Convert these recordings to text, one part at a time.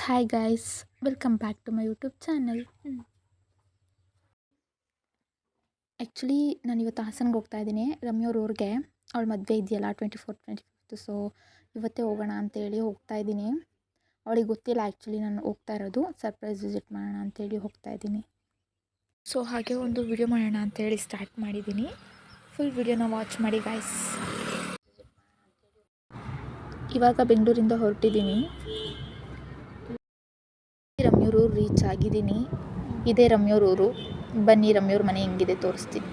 Hi guys, welcome back to my YouTube channel. Actually ನಾನು ಇವತ್ತು ಹಾಸನ್ಗೆ ಹೋಗ್ತಾ ಇದ್ದೀನಿ. ರಮ್ಯವ್ರ ಊರಿಗೆ ಅವಳ ಮದುವೆ ಇದೆಯಲ್ಲ 24-25. ಸೊ ಇವತ್ತೇ ಹೋಗೋಣ ಅಂತೇಳಿ ಹೋಗ್ತಾ ಇದ್ದೀನಿ. ಅವಳಿಗೆ ಗೊತ್ತಿಲ್ಲ ಆ್ಯಕ್ಚುಲಿ ನಾನು ಹೋಗ್ತಾ ಇರೋದು. ಸರ್ಪ್ರೈಸ್ ವಿಸಿಟ್ ಮಾಡೋಣ ಅಂತೇಳಿ ಹೋಗ್ತಾ ಇದ್ದೀನಿ. ಸೊ ಹಾಗೆ ಒಂದು ವಿಡಿಯೋ ಮಾಡೋಣ ಅಂತೇಳಿ ಸ್ಟಾರ್ಟ್ ಮಾಡಿದ್ದೀನಿ. ಫುಲ್ ವಿಡಿಯೋನ ವಾಚ್ ಮಾಡಿ ಗೈಸ್. ಇವಾಗ ಬೆಂಗಳೂರಿಂದ ಹೊರಟಿದ್ದೀನಿ. ರಮ್ಯವ್ರ ಊರು ರೀಚ್ ಆಗಿದ್ದೀನಿ. ಇದೇ ರಮ್ಯವ್ರ ಊರು. ಬನ್ನಿ ರಮ್ಯವ್ರ ಮನೆ ಹೆಂಗಿದೆ ತೋರಿಸ್ತೀನಿ.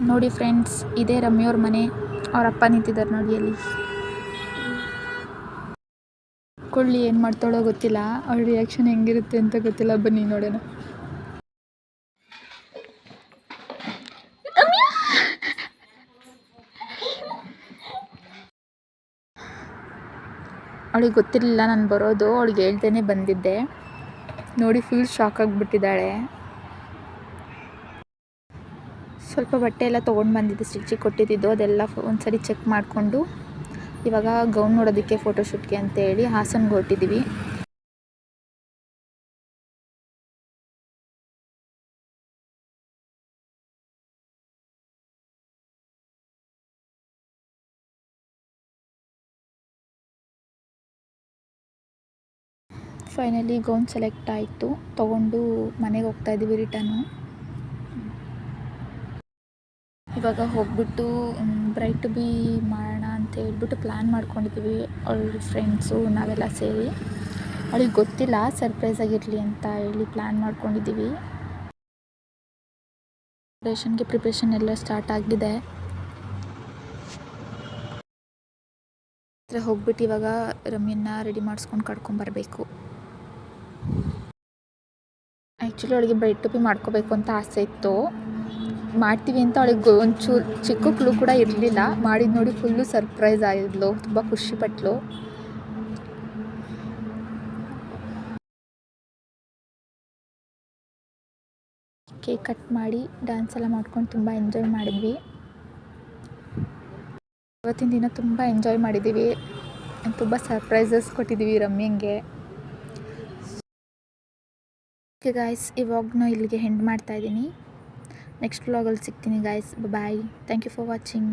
ನೋಡಿ ಫ್ರೆಂಡ್ಸ್, ಇದೇ ರಮ್ಯವ್ರ ಮನೆ. ಅವ್ರ ಅಪ್ಪ ನಿಂತಿದ್ದಾರೆ ನೋಡಿ ಅಲ್ಲಿ. ಕೊಳ್ಳಿ ಏನು ಮಾಡ್ತಾಳೋ ಗೊತ್ತಿಲ್ಲ, ಅವಳ ರಿಯಾಕ್ಷನ್ ಹೆಂಗಿರುತ್ತೆ ಅಂತ ಗೊತ್ತಿಲ್ಲ. ಬನ್ನಿ ನೋಡೋಣ. ಅವಳಿಗೆ ಗೊತ್ತಿರಲಿಲ್ಲ ನಾನು ಬರೋದು. ಅವಳಿಗೆ ಹೇಳ್ತೇನೆ ಬಂದಿದ್ದೆ. ನೋಡಿ ಫುಲ್ ಶಾಕ್ ಆಗಿಬಿಟ್ಟಿದ್ದಾಳೆ. ಸ್ವಲ್ಪ ಬಟ್ಟೆ ಎಲ್ಲ ತೊಗೊಂಡು ಬಂದಿದ್ದೆ, ಸ್ಟಿಚಿಗೆ ಕೊಟ್ಟಿದ್ದು. ಅದೆಲ್ಲ ಒಂದ್ಸರಿ ಚೆಕ್ ಮಾಡಿಕೊಂಡು ಇವಾಗ ಗೌನ್ ನೋಡೋದಕ್ಕೆ ಫೋಟೋಶೂಟ್ಗೆ ಅಂತೇಳಿ ಹಾಸನ್ಗೆ ಹೊರಟಿದ್ದೀವಿ. ಫೈನಲಿ ಗೌನ್ ಸೆಲೆಕ್ಟ್ ಆಯಿತು. ತೊಗೊಂಡು ಮನೆಗೆ ಹೋಗ್ತಾ ಇದ್ದೀವಿ ರಿಟರ್ನು. ಇವಾಗ ಹೋಗ್ಬಿಟ್ಟು ಬ್ರೈಡ್ ಟು ಬಿ ಮಾಡೋಣ ಅಂತ ಹೇಳ್ಬಿಟ್ಟು ಪ್ಲ್ಯಾನ್ ಮಾಡ್ಕೊಂಡಿದ್ದೀವಿ. ಅವಳ ಫ್ರೆಂಡ್ಸು ನಾವೆಲ್ಲ ಸೇರಿ. ಅವಳಿಗೆ ಗೊತ್ತಿಲ್ಲ, ಸರ್ಪ್ರೈಸ್ ಆಗಿರಲಿ ಅಂತ ಹೇಳಿ ಪ್ಲ್ಯಾನ್ ಮಾಡ್ಕೊಂಡಿದ್ದೀವಿ. ಪ್ರಿಪ್ರೇಷನ್ ಎಲ್ಲ ಸ್ಟಾರ್ಟ್ ಆಗಿದೆ. ಹೋಗ್ಬಿಟ್ಟು ಇವಾಗ ರಮ್ಯನ್ನ ರೆಡಿ ಮಾಡಿಸ್ಕೊಂಡು ಕರ್ಕೊಂಬರಬೇಕು. ಆ್ಯಕ್ಚುಲಿ ಅವಳಿಗೆ ಬ್ರೈಡ್ ಟು ಬಿ ಮಾಡ್ಕೋಬೇಕು ಅಂತ ಆಸೆ ಇತ್ತು. ಮಾಡ್ತೀವಿ ಅಂತ ಅವಳಿಗೆ ಒಂಚೂರು ಚಿಕ್ಕ ಕ್ಲೂ ಕೂಡ ಇರಲಿಲ್ಲ. ಮಾಡಿದ್ದು ನೋಡಿ ಫುಲ್ಲು ಸರ್ಪ್ರೈಸ್ ಆಗಿದ್ಲು. ತುಂಬ ಖುಷಿಪಟ್ಲು. ಕೇಕ್ ಕಟ್ ಮಾಡಿ ಡ್ಯಾನ್ಸ್ ಎಲ್ಲ ಮಾಡ್ಕೊಂಡು ತುಂಬ ಎಂಜಾಯ್ ಮಾಡಿದ್ವಿ. ಇವತ್ತಿನ ದಿನ ತುಂಬ ಎಂಜಾಯ್ ಮಾಡಿದ್ದೀವಿ. ತುಂಬ ಸರ್ಪ್ರೈಸಸ್ ಕೊಟ್ಟಿದ್ದೀವಿ ರಮ್ಯಂಗೆ. ಓಕೆ ಗಾಯ್ಸ್, ಈ ವ್ಲಾಗ್ನ ಇಲ್ಲಿಗೆ ಎಂಡ್ ಮಾಡ್ತಾ ಇದ್ದೀನಿ. ನೆಕ್ಸ್ಟ್ ವ್ಲಾಗಲ್ಲಿ ಸಿಗ್ತೀನಿ guys. Bye. Thank you for watching.